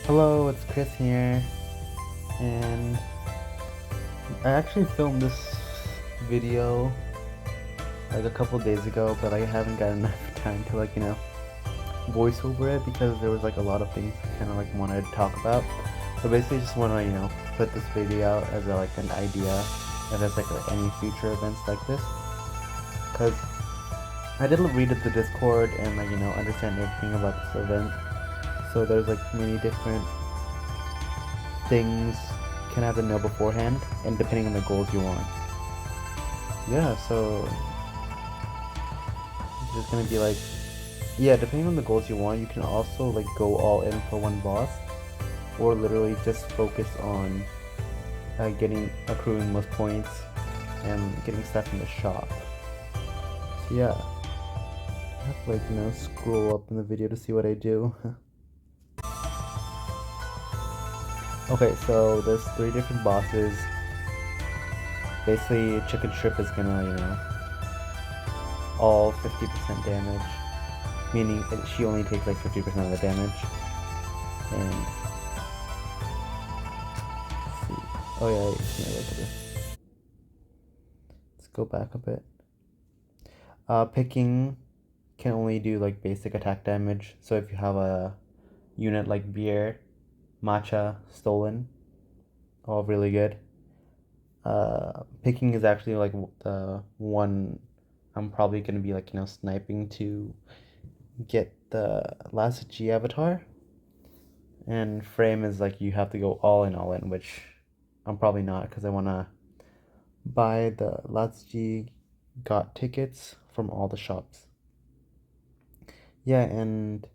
Hello, it's Chris here, and I actually filmed this video like a couple days ago, but I haven't got enough time to voice over it because there was like a lot of things I kind of like wanted to talk about. So basically, just want to put this video out as an idea if there's like any future events like this, because I did read the Discord and understand everything about this event. So there's like many different things can have to know beforehand, and depending on the goals you want. Yeah, so there's gonna be depending on the goals you want, you can also like go all in for one boss, or literally just focus on accruing most points and getting stuff in the shop. So yeah, I have to scroll up in the video to see what I do. Okay, so there's 3 different bosses. Basically, Chicken Strip is gonna, all 50% damage, meaning she only takes like 50% of the damage. And let's see. Oh yeah, look at this. Let's go back a bit. Picking can only do like basic attack damage. So if you have a unit like Beer, Matcha, Stolen, all really good. Picking is actually like the one I'm probably gonna be sniping to get the Laziji avatar. And Frame is like you have to go all in, which I'm probably not, because I wanna buy the Laziji got tickets from all the shops. Yeah, and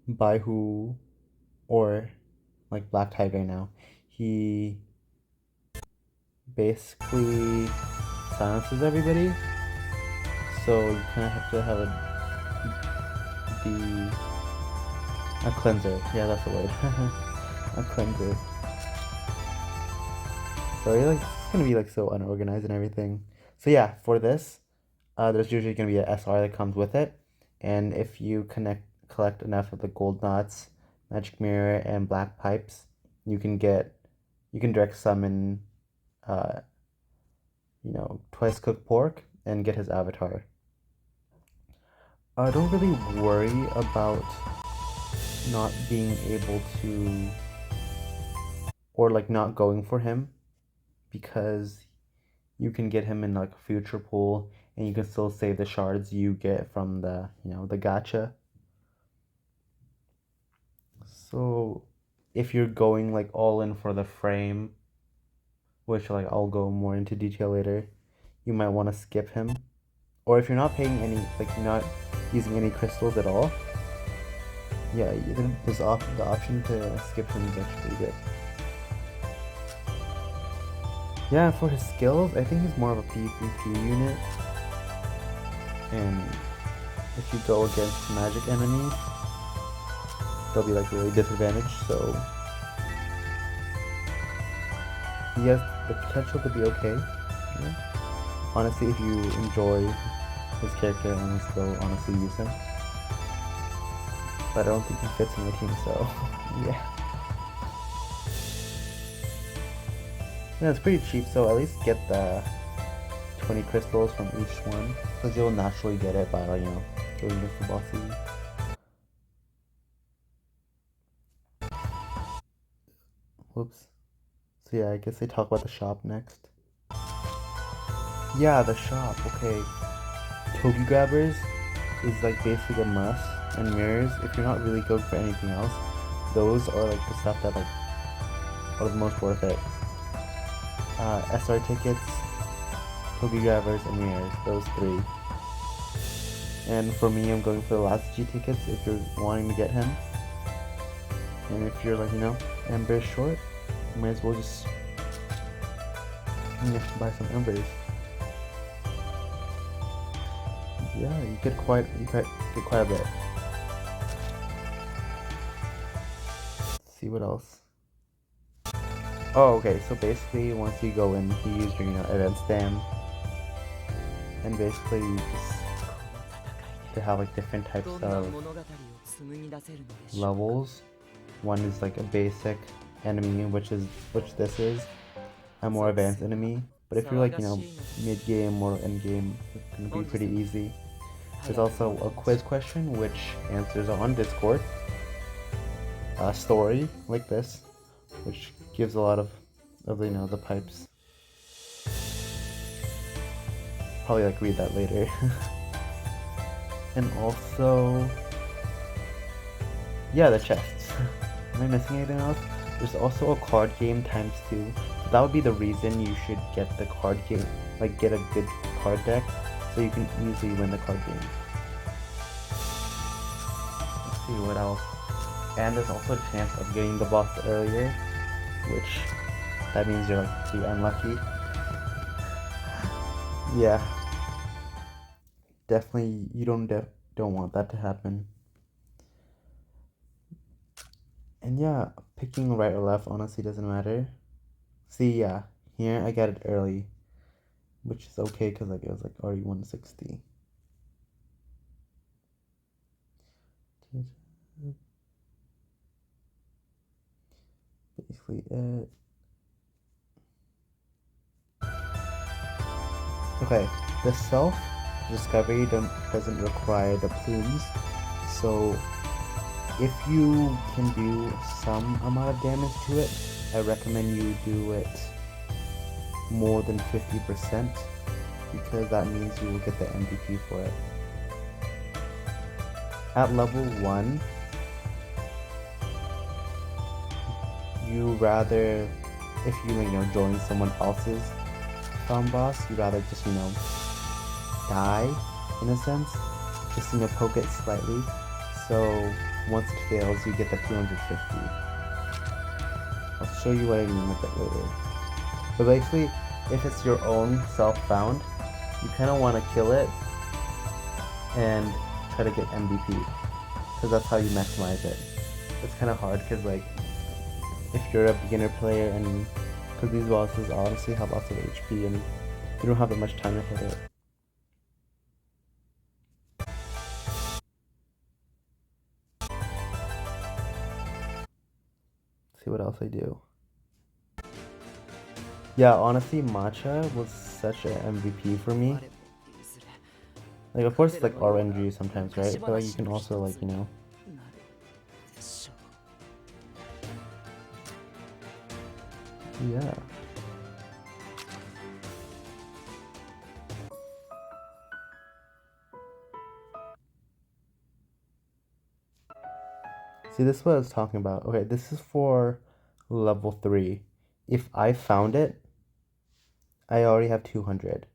Baihu, or like Black Tiger now, he basically silences everybody. So you kind of have to have a cleanser. Yeah, that's the word. A cleanser. So it's gonna be like so unorganized and everything. So yeah, for this, there's usually gonna be an SR that comes with it, and if you collect enough of the gold knots, magic mirror, and black pipes, you can direct summon, uh, twice cooked pork and get his avatar. I don't really worry about not being able to, or like not going for him, because you can get him in like a future pool, and you can still save the shards you get from the the gacha. So if you're going like all in for the frame, which like I'll go more into detail later, you might want to skip him. Or if you're not paying any, like not using any crystals at all, yeah, there's the option to skip him is actually pretty good. Yeah, for his skills, I think he's more of a PvP unit. And if you go against magic enemies, they'll be like really disadvantaged, so he has the potential to be okay. Yeah. Honestly, if you enjoy his character and his skill, honestly use him. But I don't think he fits in my team, so yeah. Yeah, it's pretty cheap, so at least get the 20 crystals from each one, because you'll naturally get it by going against the bosses. Whoops. So yeah, I guess they talk about the shop next. Yeah, the shop. Okay. Togi grabbers is like basically a must, and mirrors, if you're not really going for anything else, those are like the stuff that are the most worth it. SR tickets, Togi grabbers, and mirrors, those 3. And for me, I'm going for the last G tickets if you're wanting to get him. And if you're Ember short, you might as well just buy some Embers. Yeah, you get quite a bit. Let's see what else. Oh, okay, so basically once you go in, you use your event stam, and basically you just to have like different types of levels. One is like a basic enemy, which this is a more advanced enemy. But if you're like, mid game or end game, it's gonna be pretty easy. There's also a quiz question which answers on Discord. A story like this, which gives a lot of the pipes. Probably like read that later. And also, yeah, the chests. Am I missing anything else? There's also a card game ×2. So that would be the reason you should get the card game, like get a good card deck, so you can easily win the card game. Let's see what else. And there's also a chance of getting the boss earlier, which that means you're like too unlucky. Yeah, definitely you don't want that to happen. And yeah, picking right or left honestly doesn't matter. See, yeah, here I got it early, which is okay because like it was like already 160. Basically it. Okay, the self discovery doesn't require the plumes, so if you can do some amount of damage to it, I recommend you do it more than 50% because that means you will get the MVP for it. At level 1, you rather, if you join someone else's farm boss, you rather just die in a sense, just poke it slightly, so once it fails you get the 250. I'll show you what I mean with it later. But basically, if it's your own self-found, you kind of want to kill it and try to get MVP, because that's how you maximize it. It's kind of hard because like if you're a beginner player, and because these bosses honestly have lots of HP and you don't have that much time to hit it. See what else I do. Yeah, honestly, matcha was such an MVP for me. Like, of course, it's like RNG sometimes, right? But like, you can also like, yeah. See, this is what I was talking about. Okay, this is for level 3. If I found it, I already have 200.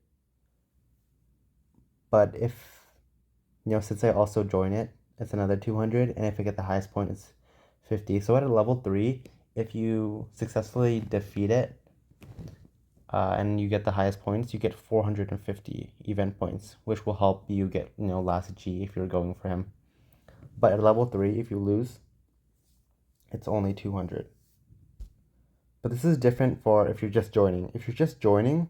But if, since I also join it, it's another 200. And if I get the highest point, it's 50. So at a level 3, if you successfully defeat it, and you get the highest points, you get 450 event points, which will help you get, Laziji if you're going for him. But at level 3, if you lose, it's only 200. But this is different for if you're just joining. If you're just joining,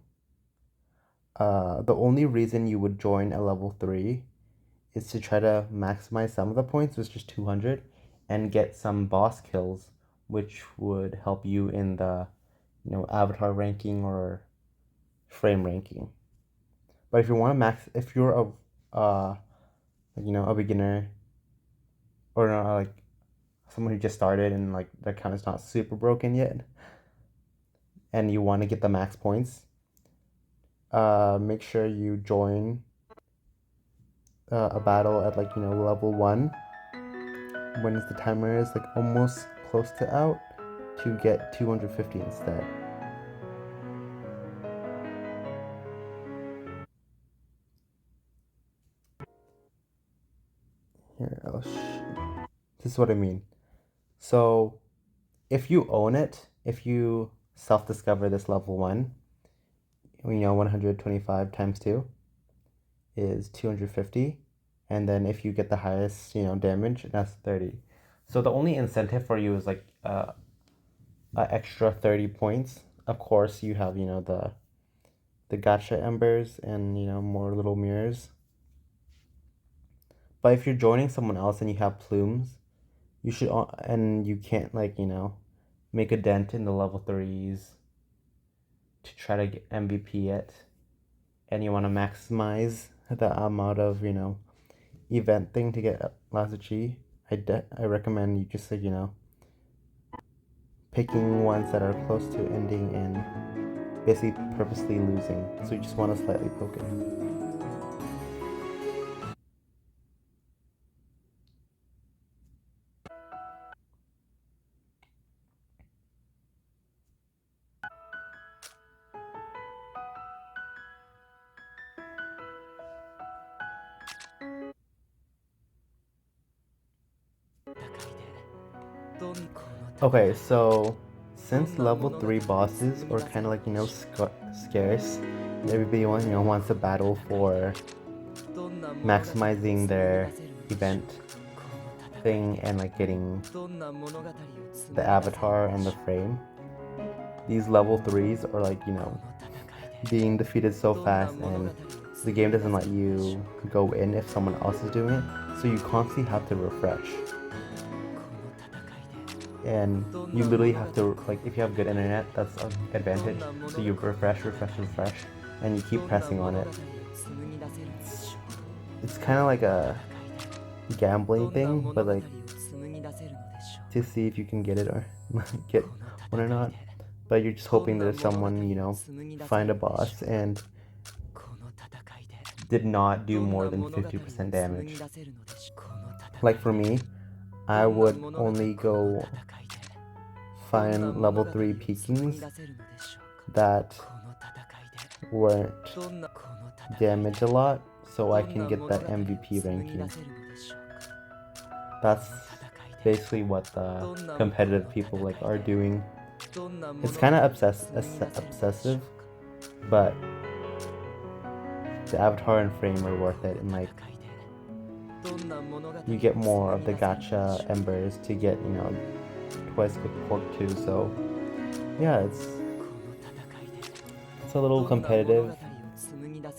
the only reason you would join a level 3 is to try to maximize some of the points, which is 200, and get some boss kills, which would help you in the, avatar ranking or frame ranking. But if you want to if you're a beginner, or like someone who just started and like their account is not super broken yet, and you want to get the max points, make sure you join a battle at like level 1 when the timer is like almost close to out to get 250 instead. Here, this is what I mean. So if you own it, if you self-discover this level 1, 125 times 2 is 250, and then if you get the highest damage, that's 30. So the only incentive for you is like extra 30 points. Of course you have the gacha embers and more little mirrors. But if you're joining someone else and you have plumes, you should, and you can't like, make a dent in the level 3s to try to get MVP it, and you want to maximize the amount of, event thing to get Laziji. I recommend you just like, picking ones that are close to ending and basically purposely losing. So you just want to slightly poke it. Okay, so since level 3 bosses are kind of like, scarce, everybody wants to battle for maximizing their event thing and like getting the avatar and the frame. These level 3s are like, being defeated so fast, and the game doesn't let you go in if someone else is doing it, so you constantly have to refresh. And you literally have to, like, if you have good internet, that's an advantage. So you refresh, and you keep pressing on it. It's kind of like a gambling thing, but like to see if you can get it or get one or not. But you're just hoping that someone, find a boss and did not do more than 50% damage. Like for me, I would only go find level 3 peakings that weren't damaged a lot, so I can get that MVP ranking. That's basically what the competitive people like are doing. It's kind of obsessive, but the avatar and frame are worth it, and like you get more of the gacha embers to get, twice cooked pork too. So yeah, it's a little competitive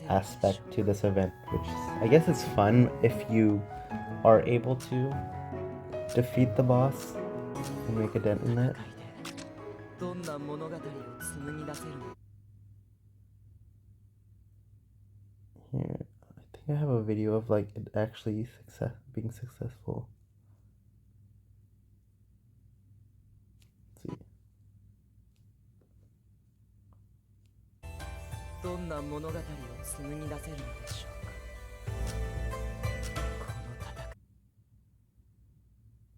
aspect to this event, which I guess it's fun if you are able to defeat the boss and make a dent in it. Here, I think I have a video of like it actually being successful. Let's see.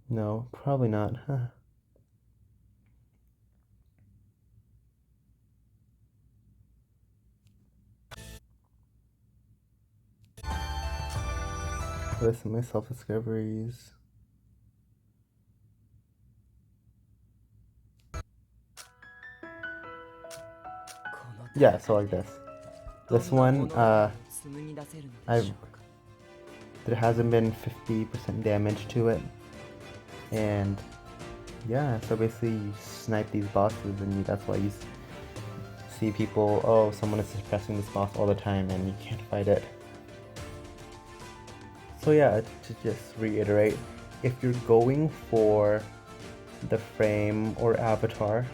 No, probably not. Listen to my self-discoveries. Yeah, so like this. This one, there hasn't been 50% damage to it, and yeah, so basically you snipe these bosses, and that's why you see people, oh, someone is suppressing this boss all the time and you can't fight it. So yeah, to just reiterate, if you're going for the frame or avatar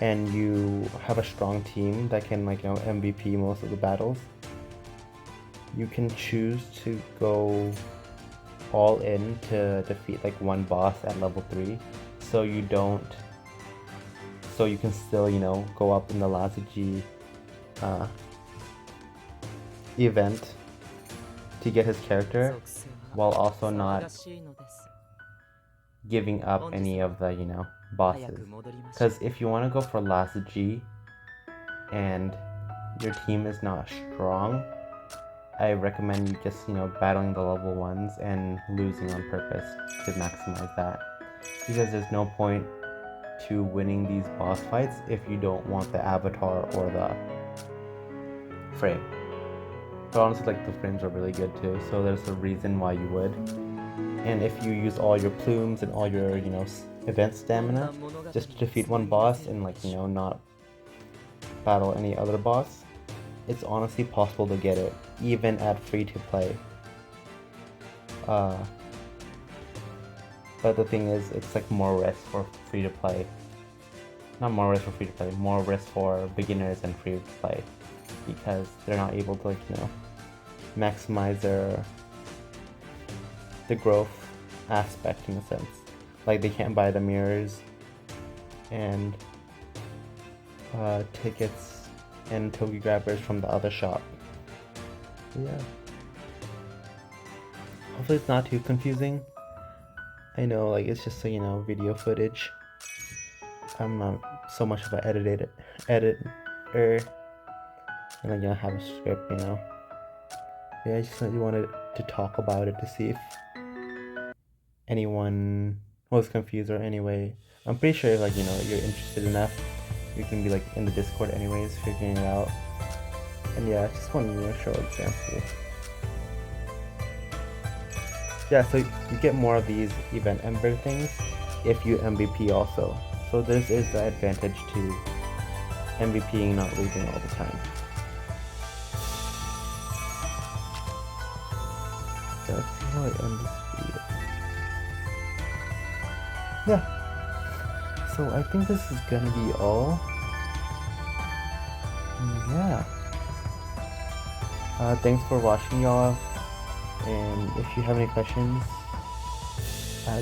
and you have a strong team that can MVP most of the battles, you can choose to go all in to defeat like one boss at level 3, so you can still go up in the Laziji event to get his character, while also not giving up any of the bosses. Because if you want to go for Laziji and your team is not strong, I recommend you just battling the level 1s and losing on purpose to maximize that, because there's no point to winning these boss fights if you don't want the avatar or the frame. But honestly, like, the frames are really good too, so there's a reason why you would. And if you use all your plumes and all your event stamina just to defeat one boss and not battle any other boss, it's honestly possible to get it even at free to play. But the thing is, it's like more risk for free to play. Not more risk for free to play, more risk for beginners and free to play, because they're not able to, like, maximize the growth aspect in a sense. Like, they can't buy the mirrors and tickets and togi grabbers from the other shop. Yeah. Hopefully it's not too confusing. I know, like, it's just video footage. I'm not so much of an editor, and I have a script, Yeah, I just really wanted to talk about it to see if anyone was confused, or anyway. I'm pretty sure if, like, you're interested enough, you can be, like, in the Discord anyways, figuring it out. And yeah, I just wanted to show an example. Yeah, so you get more of these event ember things if you MVP also. So this is the advantage to MVPing, not losing all the time. So let's see how I end this video. Yeah. So I think this is gonna be all. Yeah. Thanks for watching, y'all. And if you have any questions,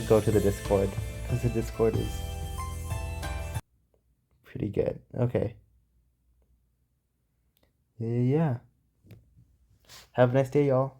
go to the Discord, because the Discord is pretty good. Okay. Yeah. Have a nice day, y'all.